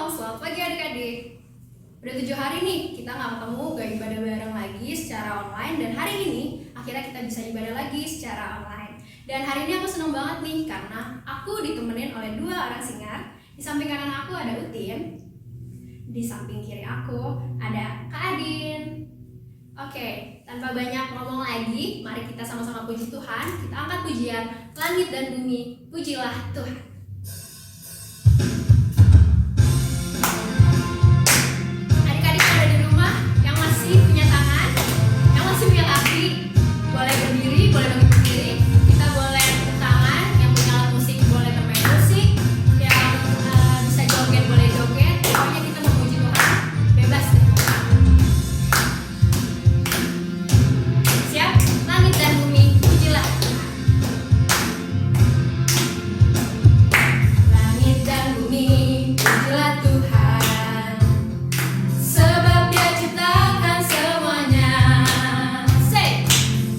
Selamat pagi adik-adik. Udah 7 hari nih kita nggak ketemu, gak ibadah bareng lagi secara online. Dan hari ini akhirnya kita bisa ibadah lagi secara online. Dan hari ini aku seneng banget nih karena aku ditemenin oleh 2 orang singar. Di samping kanan aku ada Utin, di samping kiri aku ada Kak Adin. Oke, tanpa banyak ngomong lagi, mari kita sama-sama puji Tuhan. Kita angkat pujian Langit dan Bumi, pujilah Tuhan. Adik-adik yang ada di rumah, yang masih punya tangan, yang masih punya kaki, boleh berdiri, boleh berdiri. Kita boleh tepuk tangan, yang punya alat musik boleh bermain musik, yang bisa joget boleh joget. Pokoknya kita memuji Tuhan, bebas deh. Siap? Langit dan bumi, pujilah Tuhan. Langit dan bumi, pujilah Tuhan, sebab Dia ciptakan semuanya. Say,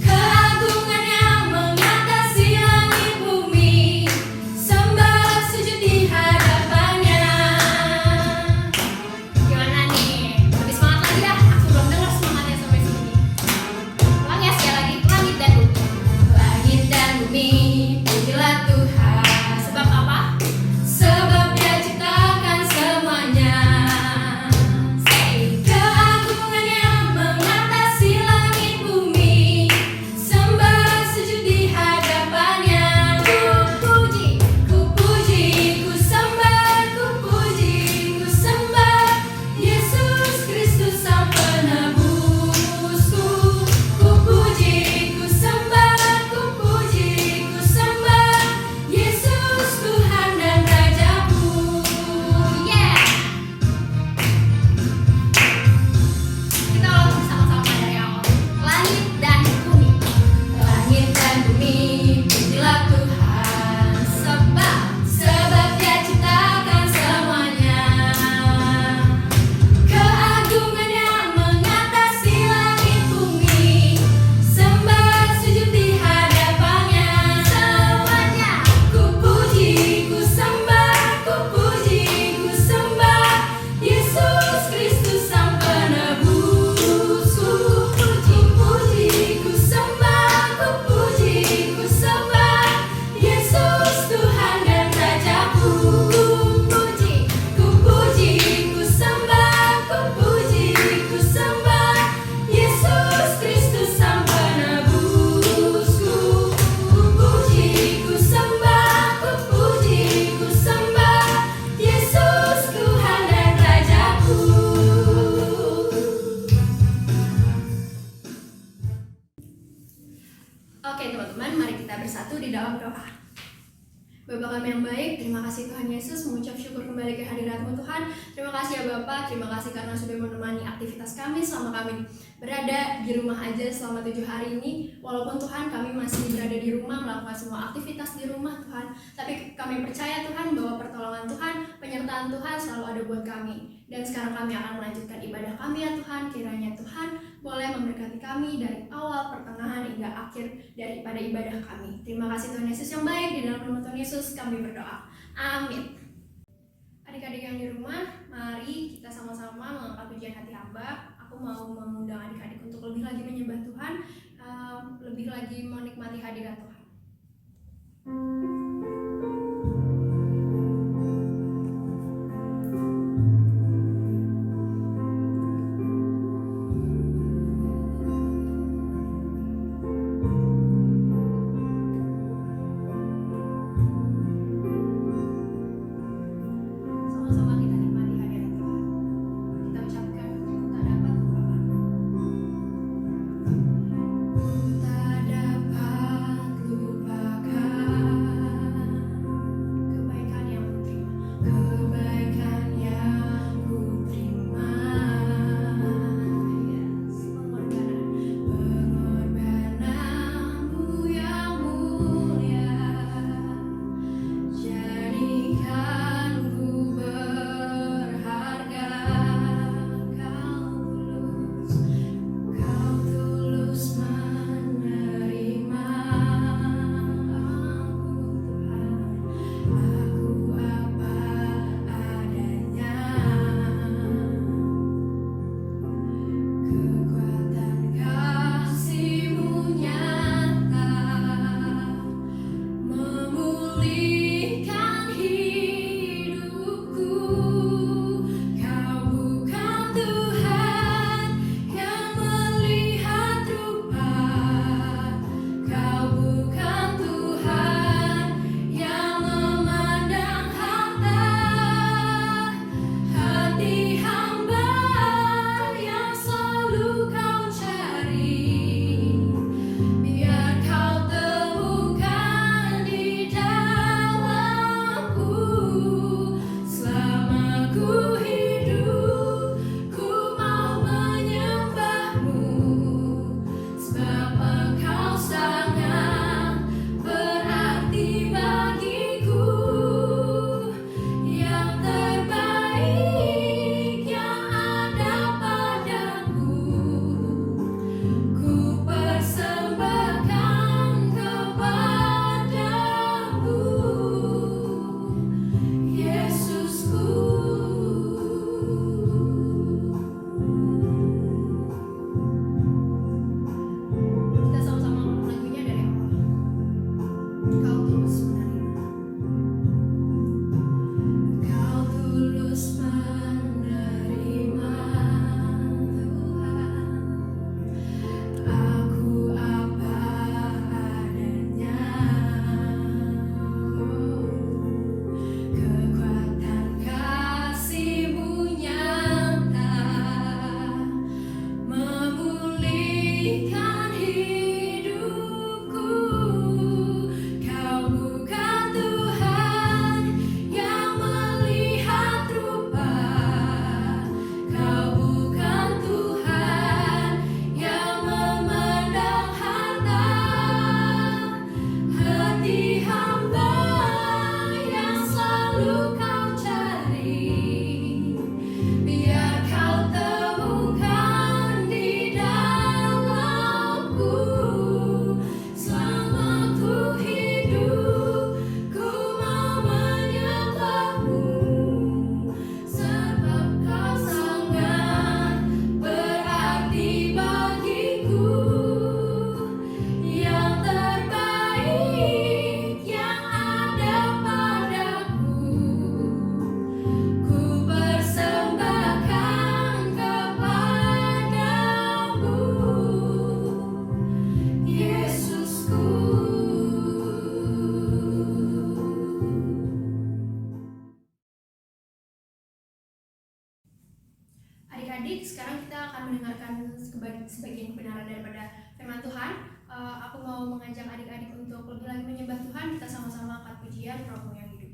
keagungannya mengatasi langit bumi, sembah sujud di hadapannya. Gimana nih? Lebih semangat lagi ya? Aku belum dengar semangatnya sampai sini. Ulang ya sekali lagi. Langit dan bumi, langit dan bumi, pujilah Tuhan. Sebab apa? Sebab Dia ciptakan semuanya. Say, keagungannya mengatasi langit bumi, sembah sujud di hadapannya. Ku puji, ku sembah, ku puji, ku sembah Yesus Kristus Sang Penebusku. Ku puji, ku sembah, ku puji, ku sembah Yesus Tuhan dan Rajaku. Yeah. Kita ulang bersama-sama dari awal. Langit dan bumi, langit dan bumi, pujilah Tuhan. Sebab Dia ciptakan semuanya. Keagungannya mengatasi langit bumi, sembah sujud di hadapannya. Semuanya. Ku puji, ku sembah, ku puji, ku sembah Yesus Kristus Sang Penebusku. Ku puji, ku sembah, ku puji, ku sembah Yesus Tuhan dan Rajaku. Ku puji, ku sembah, ku puji, ku sembah Yesus Kristus Sang Penebusku. Ku puji, ku sembah, ku puji, ku sembah Yesus Tuhan dan Rajaku. Oke teman-teman, mari kita bersatu di dalam doa. Bapa kami yang baik, terima kasih Tuhan Yesus, mengucap syukur kembali ke hadirat-Mu Tuhan. Terima kasih ya Bapak, terima kasih karena sudah menemani aktivitas kami selama kami berada di rumah aja selama 7 hari ini. Walaupun Tuhan kami masih berada di rumah, melakukan semua aktivitas di rumah Tuhan, tapi kami percaya Tuhan bahwa pertolongan Tuhan, penyertaan Tuhan selalu ada buat kami. Dan sekarang kami akan melanjutkan ibadah kami ya Tuhan. Kiranya Tuhan boleh memberkati kami dari awal, pertengahan, hingga akhir daripada ibadah kami. Terima kasih Tuhan Yesus yang baik, di dalam nama Tuhan Yesus kami berdoa. Amin. Adik-adik yang di rumah, mari kita sama-sama mengangkat pujian hati hamba. Aku mau mengundang adik-adik untuk lebih lagi menyembah Tuhan, lebih lagi menikmati hadirat Tuhan. Sama-sama kita nikmati hadirat Tuhan. Kita ucapkan, tak dapat lupakan. Tak dapat mendengarkan sebagian kebenaran daripada firman Tuhan. Aku mau mengajak adik-adik untuk lebih lagi menyembah Tuhan. Kita sama-sama angkat pujian Rohmu yang hidup.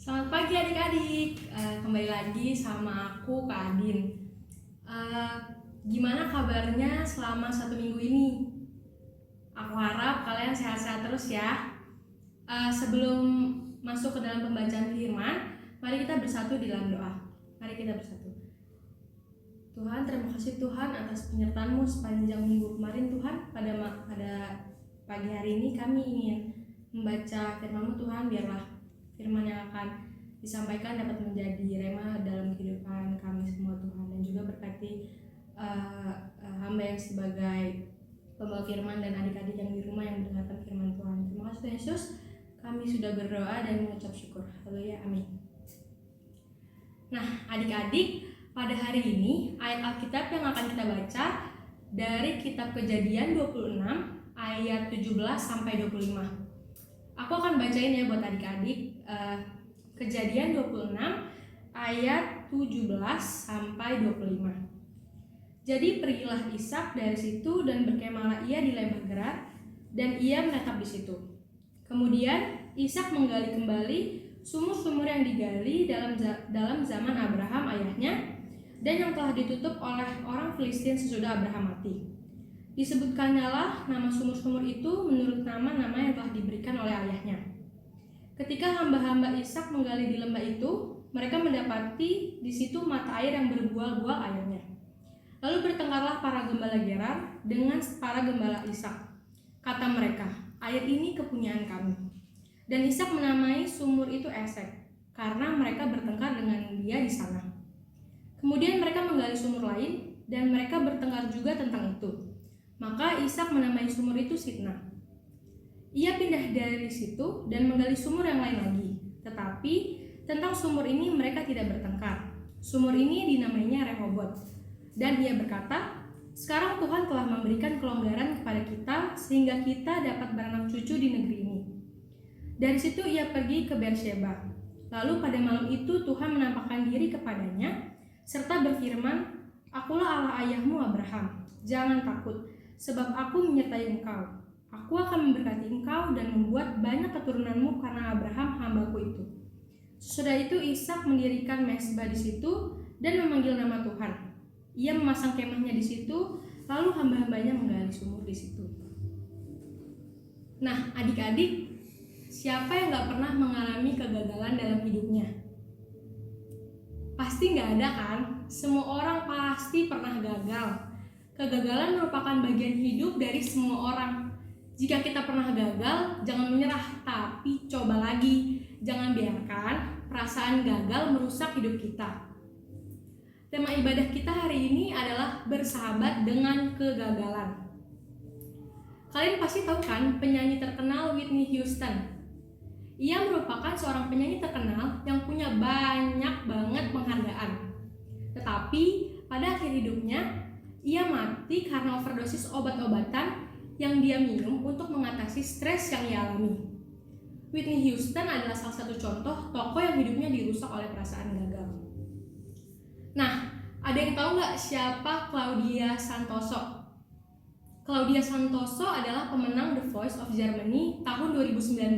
Selamat pagi adik-adik, kembali lagi sama aku Kak Adin. Gimana kabarnya selama 1 minggu ini? Aku harap kalian sehat-sehat terus ya. Sebelum masuk ke dalam pembacaan firman, mari kita bersatu di dalam doa. Mari kita bersatu. Tuhan, terima kasih Tuhan atas penyertaan-Mu sepanjang minggu kemarin Tuhan. Pada pagi hari ini kami ingin membaca firman-Mu Tuhan, biarlah firman yang akan disampaikan dapat menjadi rema dalam kehidupan kami semua Tuhan, dan juga berkati hamba yang sebagai pembawa firman dan adik-adik yang di rumah yang mendengarkan firman Tuhan. Terima kasih Tuhan Yesus, kami sudah berdoa dan mengucap syukur. Haleluya, amin. Nah adik-adik, pada hari ini ayat Alkitab yang akan kita baca dari kitab Kejadian 26 ayat 17 sampai 25. Aku akan bacain ya buat adik-adik. Kejadian 26 ayat 17 sampai 25. Jadi pergilah Ishak dari situ dan berkemahlah ia di lembah Gerar, dan ia menetap di situ. Kemudian Ishak menggali kembali sumur-sumur yang digali dalam zaman Abraham ayahnya, dan yang telah ditutup oleh orang Filistin sesudah Abraham mati. Disebutkannya lah nama sumur-sumur itu menurut nama-nama yang telah diberikan oleh ayahnya. Ketika hamba-hamba Ishak menggali di lembah itu, mereka mendapati di situ mata air yang berbual-bual airnya. Lalu bertengkarlah para gembala Gerar dengan para gembala Ishak. Kata mereka, air ini kepunyaan kami. Dan Ishak menamai sumur itu Esek, karena mereka bertengkar dengan dia di sana. Kemudian mereka menggali sumur lain, dan mereka bertengkar juga tentang itu. Maka Ishak menamai sumur itu Sitna. Ia pindah dari situ dan menggali sumur yang lain lagi. Tetapi tentang sumur ini mereka tidak bertengkar. Sumur ini dinamainya Rehobot. Dan ia berkata, sekarang Tuhan telah memberikan kelonggaran kepada kita sehingga kita dapat beranak cucu di negeri ini. Dari situ ia pergi ke Beersheba. Lalu pada malam itu Tuhan menampakkan diri kepadanya serta berfirman, "Akulah Allah ayahmu Abraham. Jangan takut, sebab aku menyertai engkau. Aku akan memberkati engkau dan membuat banyak keturunanmu karena Abraham hambaku itu." Sesudah itu Ishak mendirikan mezbah di situ dan memanggil nama Tuhan. Ia memasang kemahnya di situ, lalu hamba-hambanya menggali sumur di situ. Nah, adik-adik, siapa yang gak pernah mengalami kegagalan dalam hidupnya? Pasti gak ada kan? Semua orang pasti pernah gagal. Kegagalan merupakan bagian hidup dari semua orang. Jika kita pernah gagal, jangan menyerah, tapi coba lagi. Jangan biarkan perasaan gagal merusak hidup kita. Tema ibadah kita hari ini adalah bersahabat dengan kegagalan. Kalian pasti tahu kan penyanyi terkenal Whitney Houston? Ia merupakan seorang penyanyi terkenal yang punya banyak banget penghargaan. Tetapi pada akhir hidupnya, ia mati karena overdosis obat-obatan yang dia minum untuk mengatasi stres yang ia alami. Whitney Houston adalah salah satu contoh tokoh yang hidupnya dirusak oleh perasaan gagal. Nah, ada yang tahu nggak siapa Claudia Santoso? Claudia Santoso adalah pemenang The Voice of Germany tahun 2019.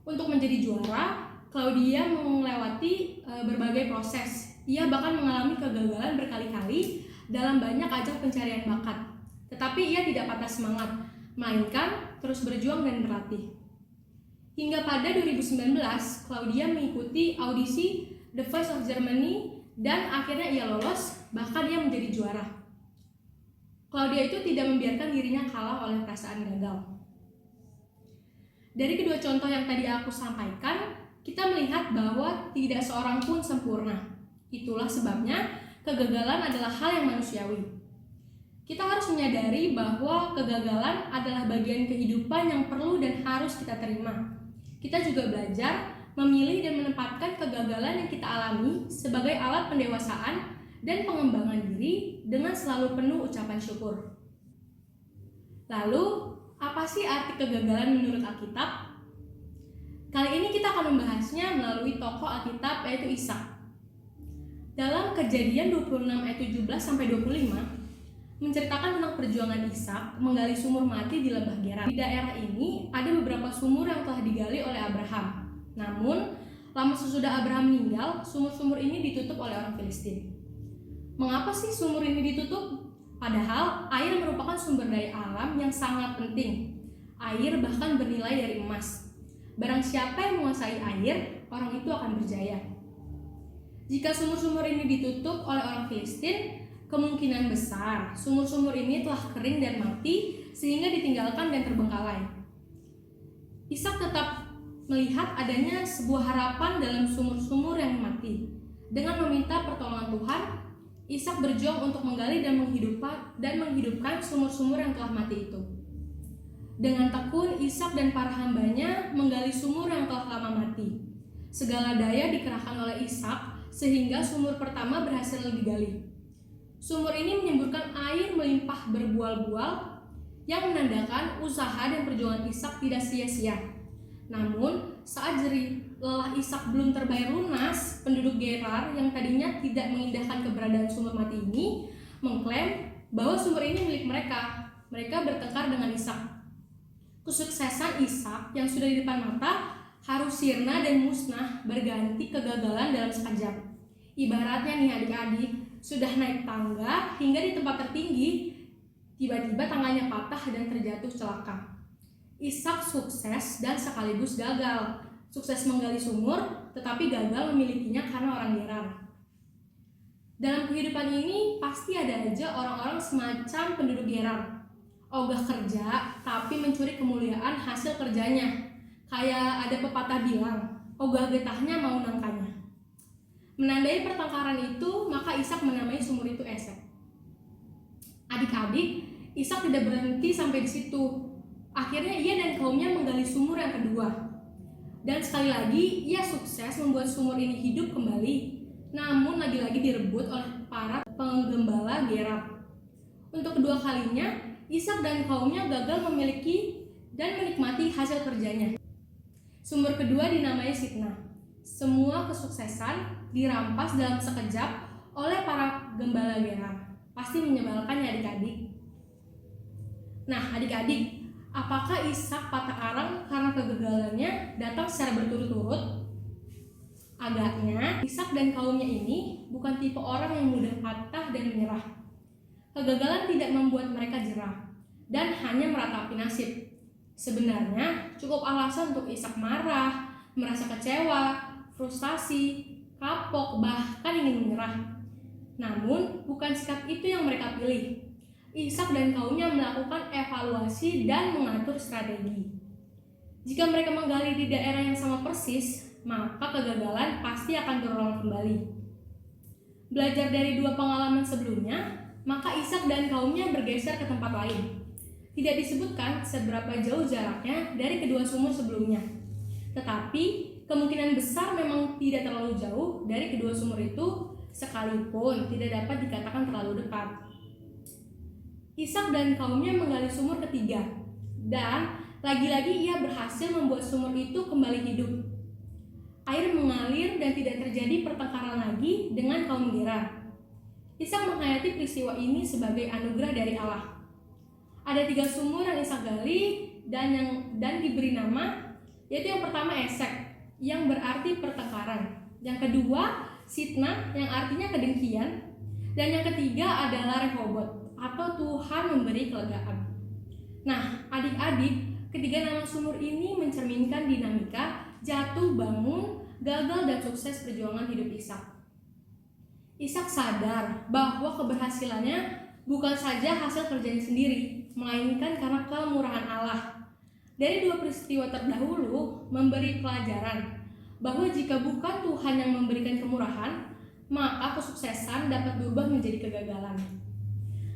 Untuk menjadi juara, Claudia melewati berbagai proses. Ia bahkan mengalami kegagalan berkali-kali dalam banyak ajang pencarian bakat. Tetapi ia tidak patah semangat, melainkan terus berjuang dan berlatih. Hingga pada 2019, Claudia mengikuti audisi The Voice of Germany dan akhirnya ia lolos, bahkan ia menjadi juara. Claudia itu tidak membiarkan dirinya kalah oleh perasaan gagal. Dari kedua contoh yang tadi aku sampaikan, kita melihat bahwa tidak seorang pun sempurna. Itulah sebabnya kegagalan adalah hal yang manusiawi. Kita harus menyadari bahwa kegagalan adalah bagian kehidupan yang perlu dan harus kita terima. Kita juga belajar memilih dan menempatkan kegagalan yang kita alami sebagai alat pendewasaan dan pengembangan diri dengan selalu penuh ucapan syukur. Lalu, apa sih arti kegagalan menurut Alkitab? Kali ini kita akan membahasnya melalui tokoh Alkitab yaitu Ishak. Dalam Kejadian 26 ayat 17-25 menceritakan tentang perjuangan Ishak menggali sumur mati di lembah Gerar. Di daerah ini ada beberapa sumur yang telah digali oleh Abraham. Namun, lama sesudah Abraham meninggal, sumur-sumur ini ditutup oleh orang Filistin. Mengapa sih sumur ini ditutup? Padahal air merupakan sumber daya alam yang sangat penting. Air bahkan bernilai dari emas. Barang siapa yang menguasai air, orang itu akan berjaya. Jika sumur-sumur ini ditutup oleh orang Filistin, kemungkinan besar sumur-sumur ini telah kering dan mati sehingga ditinggalkan dan terbengkalai. Ishak tetap melihat adanya sebuah harapan dalam sumur-sumur yang mati. Dengan meminta pertolongan Tuhan, Ishak berjuang untuk menggali dan menghidupkan sumur-sumur yang telah mati itu. Dengan tekun, Ishak dan para hambanya menggali sumur yang telah lama mati. Segala daya dikerahkan oleh Ishak sehingga sumur pertama berhasil digali. Sumur ini menyemburkan air melimpah berbual-bual yang menandakan usaha dan perjuangan Ishak tidak sia-sia. Namun, saat jerih lelah Ishak belum terbayar lunas, penduduk Gerar yang tadinya tidak mengindahkan keberadaan sumur mati ini mengklaim bahwa sumur ini milik mereka. Mereka bertengkar dengan Ishak. Kesuksesan Ishak yang sudah di depan mata harus sirna dan musnah berganti kegagalan dalam sekejap. Ibaratnya nih adik-adik, sudah naik tangga hingga di tempat tertinggi, tiba-tiba tangganya patah dan terjatuh celaka. Ishak sukses dan sekaligus gagal. Sukses menggali sumur, tetapi gagal memilikinya karena orang Gerar. Dalam kehidupan ini, pasti ada aja orang-orang semacam penduduk Gerar. Ogah kerja, tapi mencuri kemuliaan hasil kerjanya. Kayak ada pepatah bilang, ogah getahnya mau nangkanya. Menandai pertengkaran itu, maka Ishak menamai sumur itu Esek. Adik-adik, Ishak tidak berhenti sampai di situ. Akhirnya ia dan kaumnya menggali sumur yang kedua. Dan sekali lagi ia sukses membuat sumur ini hidup kembali. Namun lagi-lagi direbut oleh para penggembala Gerar. Untuk kedua kalinya, Ishak dan kaumnya gagal memiliki dan menikmati hasil kerjanya. Sumur kedua dinamai Sitna. Semua kesuksesan dirampas dalam sekejap oleh para gembala Gerar. Pasti menyebalkan ya adik-adik. Nah adik-adik, apakah Ishak patah arang karena kegagalannya datang secara berturut-turut? Agaknya Ishak dan kaumnya ini bukan tipe orang yang mudah patah dan menyerah. Kegagalan tidak membuat mereka jerah dan hanya meratapi nasib. Sebenarnya cukup alasan untuk Ishak marah, merasa kecewa, frustasi, kapok, bahkan ingin menyerah. Namun bukan sikap itu yang mereka pilih. Ishak dan kaumnya melakukan evaluasi dan mengatur strategi. Jika mereka menggali di daerah yang sama persis, maka kegagalan pasti akan berulang kembali. Belajar dari dua pengalaman sebelumnya, maka Ishak dan kaumnya bergeser ke tempat lain. Tidak disebutkan seberapa jauh jaraknya dari kedua sumur sebelumnya. Tetapi kemungkinan besar memang tidak terlalu jauh dari kedua sumur itu, sekalipun tidak dapat dikatakan terlalu dekat. Ishak dan kaumnya menggali sumur ketiga, dan lagi-lagi ia berhasil membuat sumur itu kembali hidup. Air mengalir dan tidak terjadi pertengkaran lagi dengan kaum Gerar. Ishak menghayati peristiwa ini sebagai anugerah dari Allah. Ada 3 sumur yang Ishak gali dan diberi nama, yaitu yang pertama Esek, yang berarti pertengkaran. Yang kedua Sitna, yang artinya kedengkian. Dan yang ketiga adalah Rehobot, atau Tuhan memberi kelegaan. Nah, adik-adik, ketiga nama sumur ini mencerminkan dinamika jatuh bangun, gagal dan sukses perjuangan hidup Ishak. Ishak sadar bahwa keberhasilannya bukan saja hasil kerjanya sendiri, melainkan karena kemurahan Allah. Dari 2 peristiwa terdahulu memberi pelajaran bahwa jika bukan Tuhan yang memberikan kemurahan, maka kesuksesan dapat berubah menjadi kegagalan.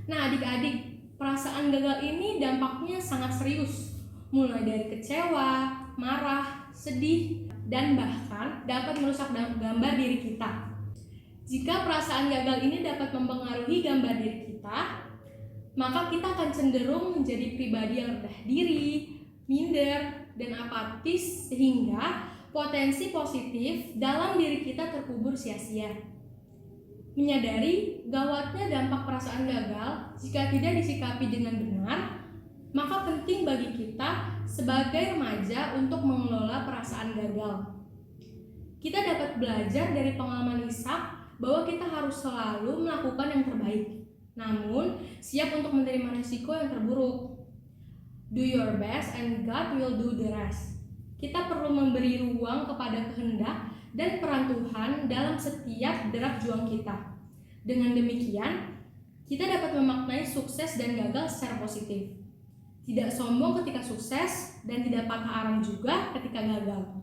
Nah adik-adik, perasaan gagal ini dampaknya sangat serius, mulai dari kecewa, marah, sedih, dan bahkan dapat merusak gambar diri kita. Jika perasaan gagal ini dapat mempengaruhi gambar diri kita, maka kita akan cenderung menjadi pribadi yang rendah diri, minder, dan apatis, sehingga potensi positif dalam diri kita terkubur sia-sia. Menyadari gawatnya dampak perasaan gagal jika tidak disikapi dengan benar, maka penting bagi kita sebagai remaja untuk mengelola perasaan gagal. Kita dapat belajar dari pengalaman Ishak bahwa kita harus selalu melakukan yang terbaik, namun siap untuk menerima risiko yang terburuk. Do your best and God will do the rest. Kita perlu memberi ruang kepada kehendak dan peran Tuhan dalam setiap derap juang kita. Dengan demikian, kita dapat memaknai sukses dan gagal secara positif. Tidak sombong ketika sukses dan tidak patah arang juga ketika gagal.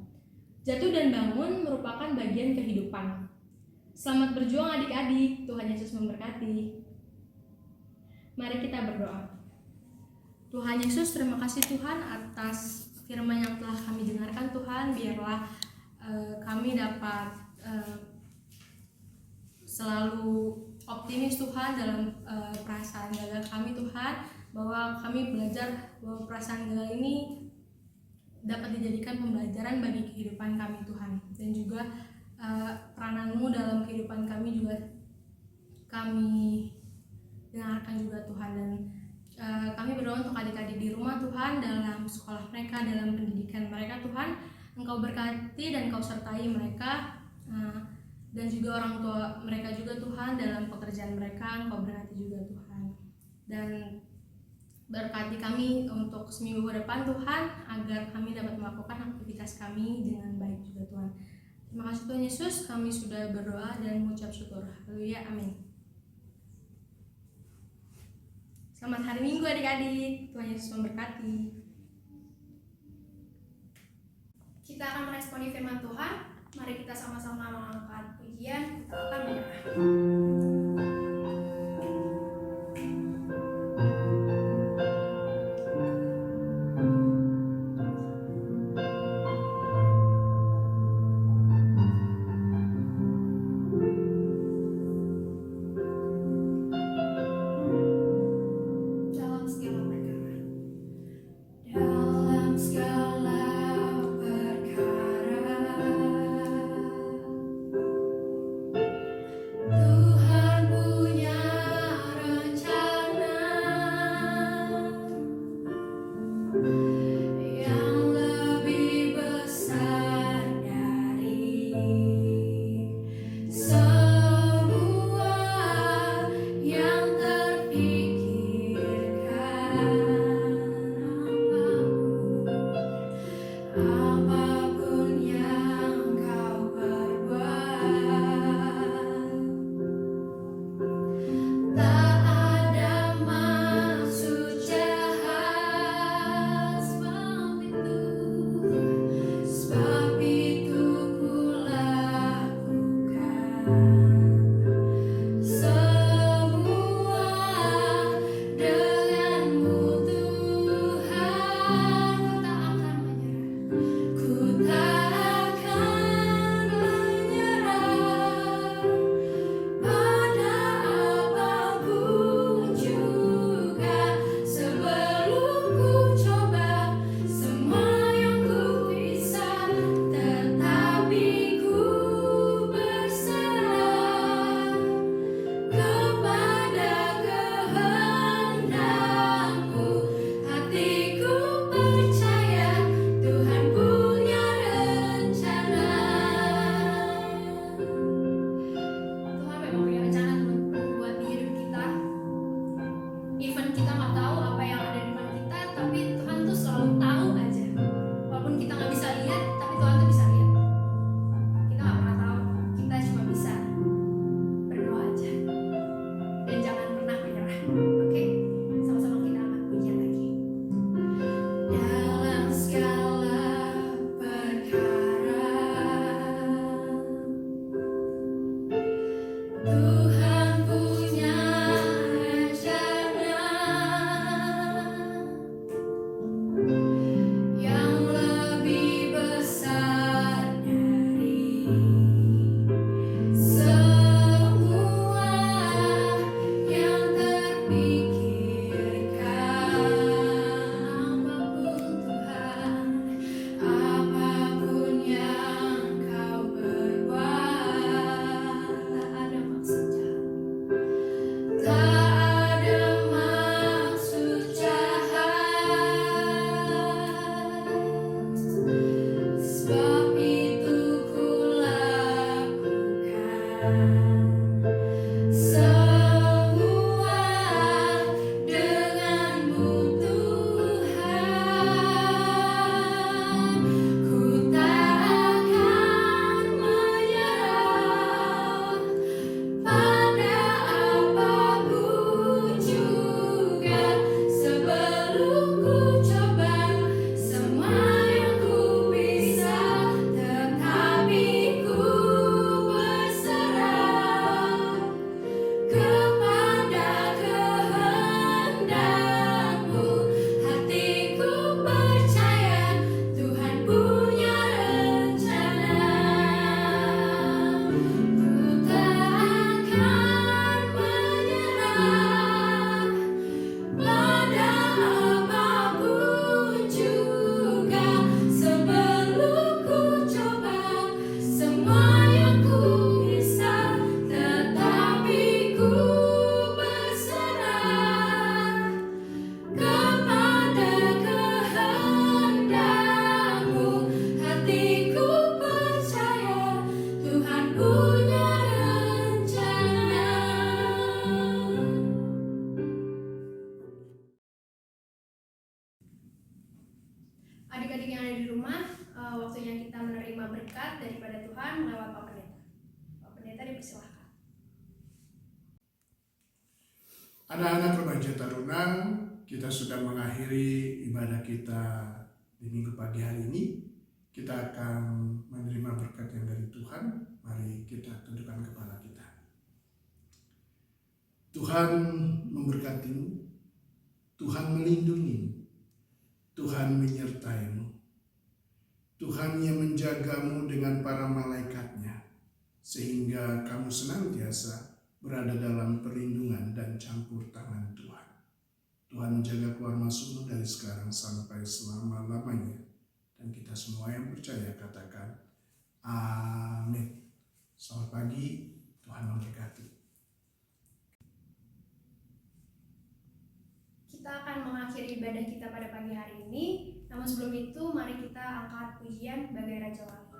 Jatuh dan bangun merupakan bagian kehidupan. Selamat berjuang adik-adik, Tuhan Yesus memberkati. Mari kita berdoa. Tuhan Yesus, terima kasih Tuhan atas firman yang telah kami dengarkan Tuhan. Biarlah kami dapat selalu optimis Tuhan dalam perasaan gagal kami Tuhan, bahwa kami belajar bahwa perasaan gagal ini dapat dijadikan pembelajaran bagi kehidupan kami Tuhan, dan juga peranan-Mu dalam kehidupan kami juga kami dengarkan juga Tuhan. Dan kami berdoa untuk adik-adik di rumah Tuhan, dalam sekolah mereka, dalam pendidikan mereka Tuhan, Engkau berkati dan Engkau sertai mereka, dan juga orang tua mereka juga Tuhan, dalam pekerjaan mereka Engkau berkati juga Tuhan. Dan berkati kami untuk seminggu ke depan Tuhan, agar kami dapat melakukan aktivitas kami dengan baik juga Tuhan. Terima kasih Tuhan Yesus, kami sudah berdoa dan mengucap syukur. Haleluya, amin. Selamat hari Minggu adik-adik, Tuhan Yesus memberkati. Kita akan meresponi firman Tuhan. Mari kita sama-sama mengangkat pujian, kita akan menyerah. Dalam segala perkara Tak ada maksud jahat, sebab itu ku lakukan semua denganmu Tuhan. Ku tak akan menyerah pada apapun juga, sebelum ku coba semua yang ku bisa, tetapi ku berserah kepada kehendak-Mu. Hatiku percaya Tuhan punya rencana. Tuhan memang punya rencana, teman-teman, buat di hidup kita. Even kita nggak tahu apa yang ada di depan kita, tapi Tuhan tuh selalu tahu aja. Walaupun kita nggak bisa lihat, tapi Tuhan tuh bisa lihat. Kita nggak pernah tahu, kita cuma bisa berdoa aja. Dan jangan pernah menyerah. Oke? Sama-sama kita angkat pujian lagi. Dalam segala perkara Tuhan punya rencana yang lebih besar dari semua yang terpikirkan. Apapun yang kau berbuat, tak ada maksud jahat, tak ada maksud jahat, sebab itu ku lakukan semua denganmu Tuhan. Ku tak akan menyerah pada apapun juga, sebelum ku coba semua yang ku bisa, tetapi ku berserah kepada kehendak-Mu. Hatiku percaya Tuhan punya rencana. Ku tak akan menyerah pada apapun juga, sebelum ku coba semua yang ku bisa, tetapi ku berserah kepada kehendak-Mu. Hatiku percaya Tuhan punya rencana. Adik-adik yang ada di rumah, waktunya kita menerima berkat daripada Tuhan lewat Pak Pendeta. Pak Pendeta dipersilahkan. Anak-anak remaja taruna, kita sudah mengakhiri ibadah kita di minggu pagi hari ini. Kita akan menerima berkat yang dari Tuhan. Mari kita tundukkan kepala kita. Tuhan memberkatimu, Tuhan melindungimu, Tuhan menyertaimu, Tuhan yang menjagamu dengan para malaikatnya, sehingga kamu senantiasa berada dalam perlindungan dan campur tangan Tuhan. Tuhan menjaga keluar masukmu dari sekarang sampai selama-lamanya. Dan kita semua yang percaya katakan, amin. Selamat pagi, Tuhan memberkati. Kita akan mengakhiri ibadah kita pada pagi hari ini. Namun sebelum itu, mari kita angkat pujian bagai Raja Wali.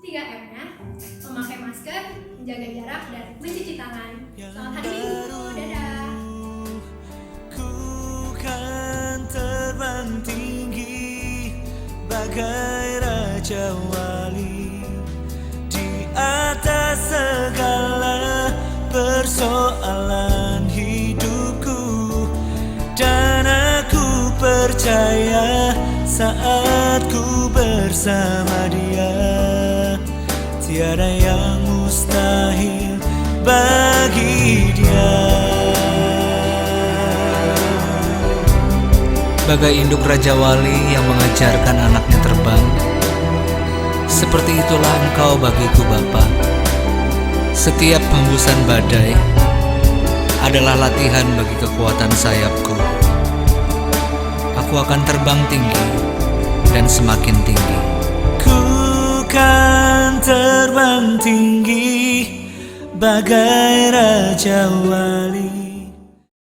3M-nya, memakai masker, menjaga jarak, dan mencuci tangan. Selamat hari Minggu, dadah! Ku kan terbang tinggi bagai Raja Wali di atas segala persoalan hidupku, dan aku percaya saat ku bersama Dia, tiada yang mustahil bagi Dia. Bagai induk Raja Wali yang mengajarkan anaknya terbang, seperti itulah Engkau bagiku Bapa. Setiap hembusan badai adalah latihan bagi kekuatan sayapku. Aku akan terbang tinggi dan semakin tinggi. Ku kan terbang tinggi bagai Raja Wali